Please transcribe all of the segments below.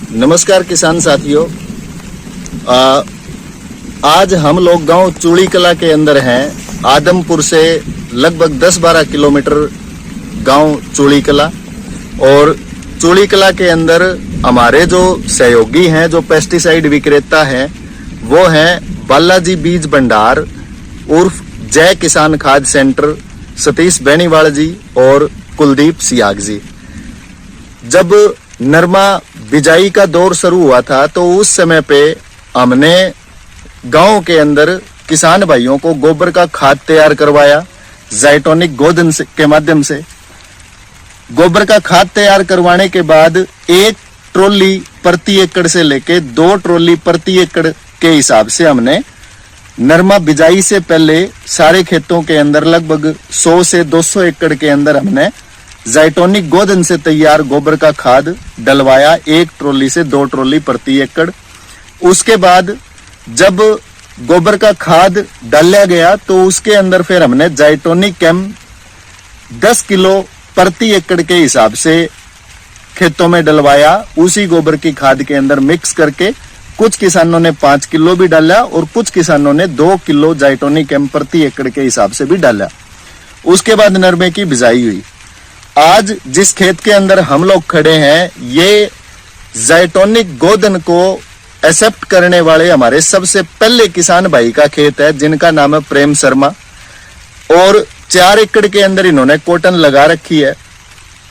नमस्कार किसान साथियों। आज हम लोग गांव चूड़ी कला के अंदर हैं। आदमपुर से लगभग 10-12 किलोमीटर गांव चूड़ी कला, और चूड़ी कला के अंदर हमारे जो सहयोगी हैं, जो पेस्टिसाइड विक्रेता हैं, वो हैं बालाजी बीज भंडार उर्फ जय किसान खाद सेंटर, सतीश बेनीवाल जी और कुलदीप सियाग जी। जब नरमा बिजाई का दौर शुरू हुआ था तो उस समय पे हमने गांव के अंदर किसान भाइयों को गोबर का खाद तैयार करवाया। ज़ाइटोनिक गोदन के माध्यम से गोबर का खाद तैयार करवाने के बाद 1 ट्रॉली प्रति एकड़ से लेके 2 ट्रॉली प्रति एकड़ के हिसाब से हमने नरमा बिजाई से पहले सारे खेतों के अंदर लगभग 100 से 200 एकड़ के अंदर हमने ज़ाइटोनिक गोदन से तैयार गोबर का खाद डलवाया, 1 ट्रॉली से 2 ट्रॉली प्रति एकड़। उसके बाद जब गोबर का खाद डाला गया तो उसके अंदर फिर हमने ज़ाइटोनिक कैम 10 किलो प्रति एकड़ के हिसाब से खेतों में डलवाया। उसी गोबर की खाद के अंदर मिक्स करके कुछ किसानों ने 5 किलो भी डाला और कुछ किसानों ने 2 किलो ज़ाइटोनिक कैम प्रति एकड़ के हिसाब से भी डाला। उसके बाद नरमे की बिजाई हुई। आज जिस खेत के अंदर हम लोग खड़े हैं, ये ज़ाइटोनिक गोदन को एक्सेप्ट करने वाले हमारे सबसे पहले किसान भाई का खेत है, जिनका नाम है प्रेम शर्मा, और 4 एकड़ के अंदर इन्होंने कॉटन लगा रखी है।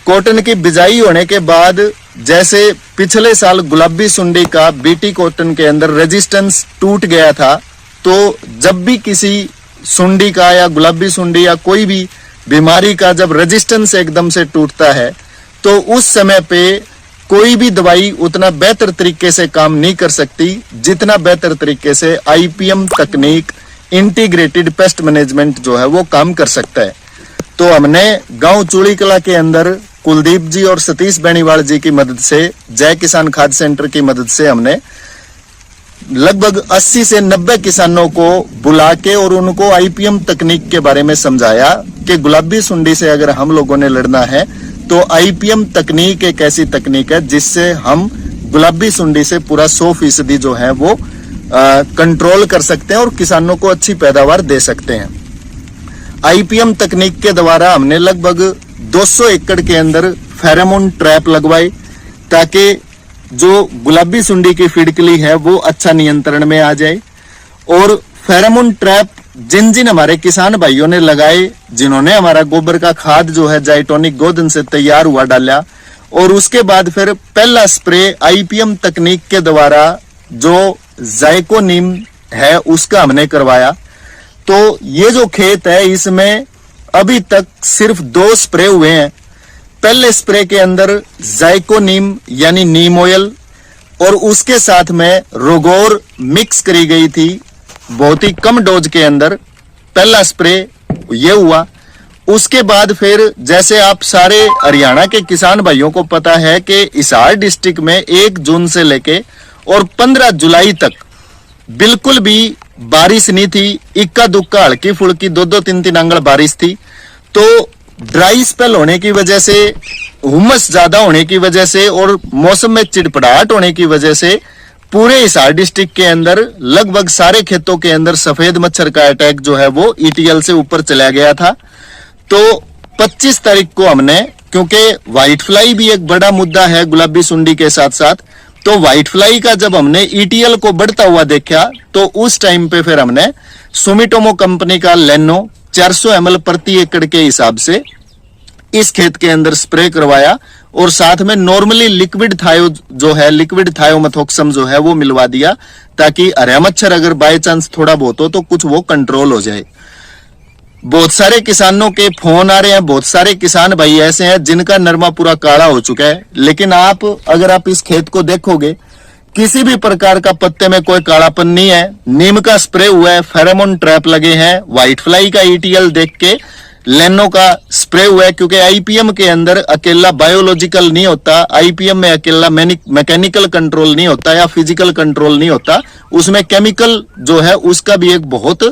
कॉटन की बिजाई होने के बाद जैसे पिछले साल गुलाबी सुंडी का बीटी कॉटन के अंदर रेजिस्टेंस टूट गया था, तो जब भी किसी सुंडी का या गुलाबी सुंडी या कोई भी बीमारी का जब रेजिस्टेंस एकदम से टूटता है तो उस समय पे कोई भी दवाई उतना बेहतर तरीके से काम नहीं कर सकती जितना बेहतर तरीके से आईपीएम तकनीक, इंटीग्रेटेड पेस्ट मैनेजमेंट जो है वो काम कर सकता है। तो हमने गांव चूड़ी कला के अंदर कुलदीप जी और सतीश बेनीवाल जी की मदद से, जय किसान खाद सेंटर की मदद से हमने लगभग 80 से 90 किसानों को बुला के और उनको आईपीएम तकनीक के बारे में समझाया कि गुलाबी सुंडी से अगर हम लोगों ने लड़ना है तो आईपीएम तकनीक एक ऐसी तकनीक है जिससे हम गुलाबी सुंडी से पूरा 100% जो है वो कंट्रोल कर सकते हैं और किसानों को अच्छी पैदावार दे सकते हैं। आईपीएम तकनीक के द्वारा हमने लगभग 200 एकड़ के अंदर फेरोमोन ट्रैप लगवाए ताकि जो गुलाबी सुंडी की फिड़कली है वो अच्छा नियंत्रण में आ जाए। और फेरोमोन ट्रैप जिन जिन हमारे किसान भाइयों ने लगाए, जिन्होंने हमारा गोबर का खाद जो है ज़ाइटोनिक गोदन से तैयार हुआ डाला, और उसके बाद फिर पहला स्प्रे आईपीएम तकनीक के द्वारा जो ज़ाइकोनिम है उसका हमने करवाया। तो ये जो खेत है इसमें अभी तक सिर्फ 2 स्प्रे हुए हैं। पहले स्प्रे के अंदर ज़ाइकोनिम यानी नीम ऑयल और उसके साथ में रोगोर मिक्स करी गई थी बहुत ही कम डोज के अंदर। पहला स्प्रे ये हुआ। उसके बाद फिर जैसे आप सारे हरियाणा के किसान भाइयों को पता है कि हिसार डिस्ट्रिक्ट में 1 जून से लेके और 15 जुलाई तक बिल्कुल भी बारिश नहीं थी। इक्का दुक्का हल्की फुल्की 2-2, 3-3 अंगड़ बारिश थी। तो ड्राई स्पेल होने की वजह से, हुमस ज्यादा होने की वजह से और मौसम में चिड़पड़ाहट होने की वजह से पूरे हिसार डिस्ट्रिक्ट के अंदर लगभग सारे खेतों के अंदर सफेद मच्छर का अटैक जो है वो ईटीएल से ऊपर चला गया था। तो 25 तारीख को हमने, क्योंकि व्हाइट फ्लाई भी एक बड़ा मुद्दा है गुलाबी सुंडी के साथ साथ, तो व्हाइट फ्लाई का जब हमने ईटीएल को बढ़ता हुआ देखा तो उस टाइम पे फिर हमने सुमिटोमो कंपनी का लेनो 400 ml प्रति एकड़ के हिसाब से इस खेत के अंदर स्प्रे करवाया, और साथ में नॉर्मली लिक्विड थायो जो है, लिक्विड थायोमेथोक्सम जो है वो मिलवा दिया ताकि हरा मच्छर अगर बाय चांस थोड़ा बहुत हो तो कुछ वो कंट्रोल हो जाए। बहुत सारे किसानों के फोन आ रहे हैं, बहुत सारे किसान भाई ऐसे हैं जिनका नरमा पूरा काला हो चुका है, लेकिन अगर आप इस खेत को देखोगे किसी भी प्रकार का पत्ते में कोई कालापन नहीं है। नीम का स्प्रे हुआ है, फेरोमोन ट्रैप लगे हैं, व्हाइट फ्लाई का ईटीएल देख के लेनो का स्प्रे हुआ है, क्योंकि आईपीएम के अंदर अकेला बायोलॉजिकल नहीं होता, आईपीएम में अकेला मैकेनिकल कंट्रोल नहीं होता या फिजिकल कंट्रोल नहीं होता, उसमें केमिकल जो है उसका भी एक बहुत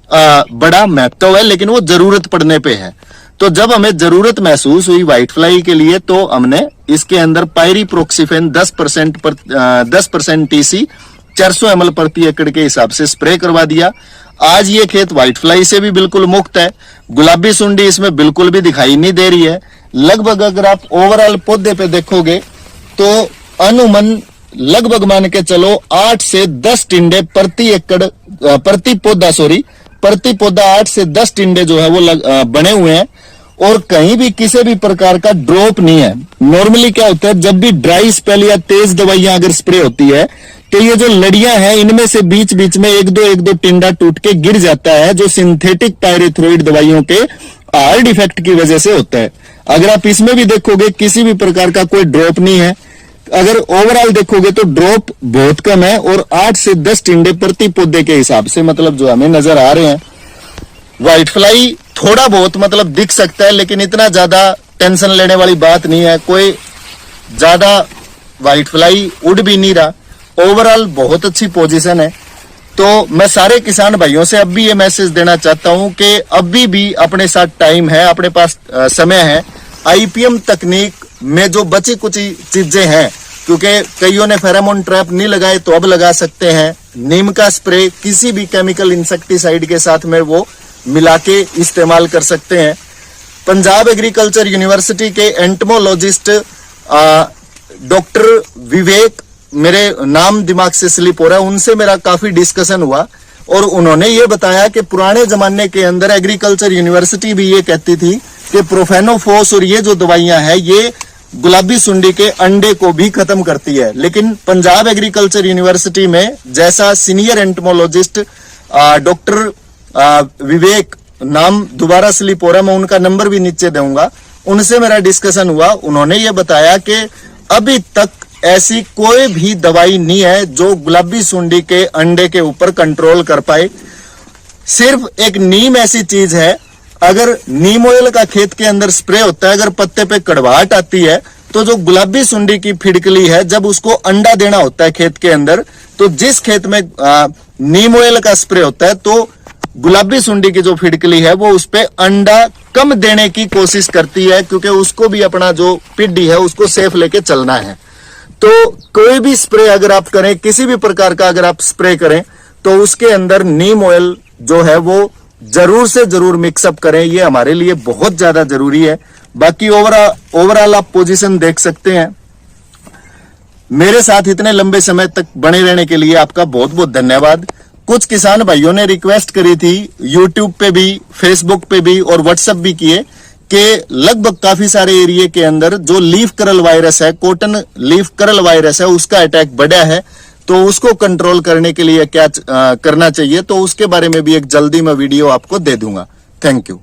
बड़ा महत्व है, लेकिन वो जरूरत पड़ने पे है। तो जब हमें जरूरत महसूस हुई व्हाइट फ्लाई के लिए तो हमने इसके अंदर पायरीप्रोक्सिफेन 10% टीसी 400 ml प्रति एकड़ के हिसाब से स्प्रे करवा दिया। आज ये खेत व्हाइट फ्लाई से भी बिल्कुल मुक्त है, गुलाबी सुंडी इसमें बिल्कुल भी दिखाई नहीं दे रही है। लगभग अगर आप ओवरऑल पौधे पे देखोगे तो अनुमान लगभग मान के चलो 8 से 10 टिंडे प्रति एकड़ प्रति पौधा 8 से 10 टिंडे जो है वो बने हुए हैं और कहीं भी किसी भी प्रकार का ड्रॉप नहीं है। नॉर्मली क्या होता है, जब भी ड्राई स्पेल या तेज दवाइयां अगर स्प्रे होती है तो ये जो लड़ियां हैं इनमें से बीच बीच में एक दो टिंडा टूट के गिर जाता है, जो सिंथेटिक पायरेथ्रोइड दवाइयों के हार्ड इफेक्ट की वजह से होता है। अगर आप इसमें भी देखोगे किसी भी प्रकार का कोई ड्रॉप नहीं है। अगर ओवरऑल देखोगे तो ड्रॉप बहुत कम है और 8 से 10 टिंडे प्रति पौधे के हिसाब से मतलब जो हमें नजर आ रहे हैं। व्हाइट फ्लाई थोड़ा बहुत मतलब दिख सकता है, लेकिन इतना ज्यादा टेंशन लेने वाली बात नहीं है। कोई ज्यादा व्हाइट फ्लाई उड़ भी नहीं रहा, ओवरऑल बहुत अच्छी पोजीशन है। तो मैं सारे किसान भाइयों से अब भी ये मैसेज देना चाहता हूं कि अभी भी अपने साथ टाइम है, अपने पास समय है। आईपीएम तकनीक में जो बची कुछ चीजें हैं, क्योंकि कईयों ने फेरोमोन ट्रैप नहीं लगाए तो अब लगा सकते हैं। नीम का स्प्रे किसी भी केमिकल इंसेक्टिसाइड के साथ में वो मिला के इस्तेमाल कर सकते हैं। पंजाब एग्रीकल्चर यूनिवर्सिटी के एंटमोलॉजिस्ट डॉक्टर विवेक, मेरे नाम दिमाग से स्लिप हो रहा है, उनसे मेरा काफी डिस्कशन हुआ और उन्होंने ये बताया कि पुराने जमाने के अंदर एग्रीकल्चर यूनिवर्सिटी भी ये कहती थी कि प्रोफेनोफोस और ये जो दवाइयां हैं ये गुलाबी सुंडी के अंडे को भी खत्म करती है। लेकिन पंजाब एग्रीकल्चर यूनिवर्सिटी में जैसा सीनियर एंटमोलॉजिस्ट डॉक्टर विवेक, नाम दोबारा स्लिप हो रहा है, मैं उनका नंबर भी नीचे दूंगा, उनसे मेरा डिस्कशन हुआ। उन्होंने ये बताया कि अभी तक ऐसी कोई भी दवाई नहीं है जो गुलाबी सुंडी के अंडे के ऊपर कंट्रोल कर पाए। सिर्फ एक नीम ऐसी चीज है, अगर नीम ऑयल का खेत के अंदर स्प्रे होता है, अगर पत्ते पे कड़वाहट आती है तो जो गुलाबी सुंडी की फिड़कली है, जब उसको अंडा देना होता है खेत के अंदर, तो जिस खेत में नीम ऑयल का स्प्रे होता है तो गुलाबी सुंडी की जो फिड़कली है वो उस पे अंडा कम देने की कोशिश करती है, क्योंकि उसको भी अपना जो पिड्डी है उसको सेफ लेके चलना है। तो कोई भी स्प्रे अगर आप करें, किसी भी प्रकार का अगर आप स्प्रे करें तो उसके अंदर नीम ऑयल जो है वो जरूर से जरूर मिक्सअप करें, ये हमारे लिए बहुत ज्यादा जरूरी है। बाकी ओवरऑल आप पोजीशन देख सकते हैं। मेरे साथ इतने लंबे समय तक बने रहने के लिए आपका बहुत बहुत धन्यवाद। कुछ किसान भाइयों ने रिक्वेस्ट करी थी यूट्यूब पे भी, फेसबुक पे भी और व्हाट्सएप भी किए कि लगभग काफी सारे एरिया के अंदर जो लीफ करल वायरस है, कॉटन लीफ करल वायरस है, उसका अटैक बढ़ा है, तो उसको कंट्रोल करने के लिए क्या करना चाहिए, तो उसके बारे में भी एक जल्दी मैं वीडियो आपको दे दूंगा। Thank you.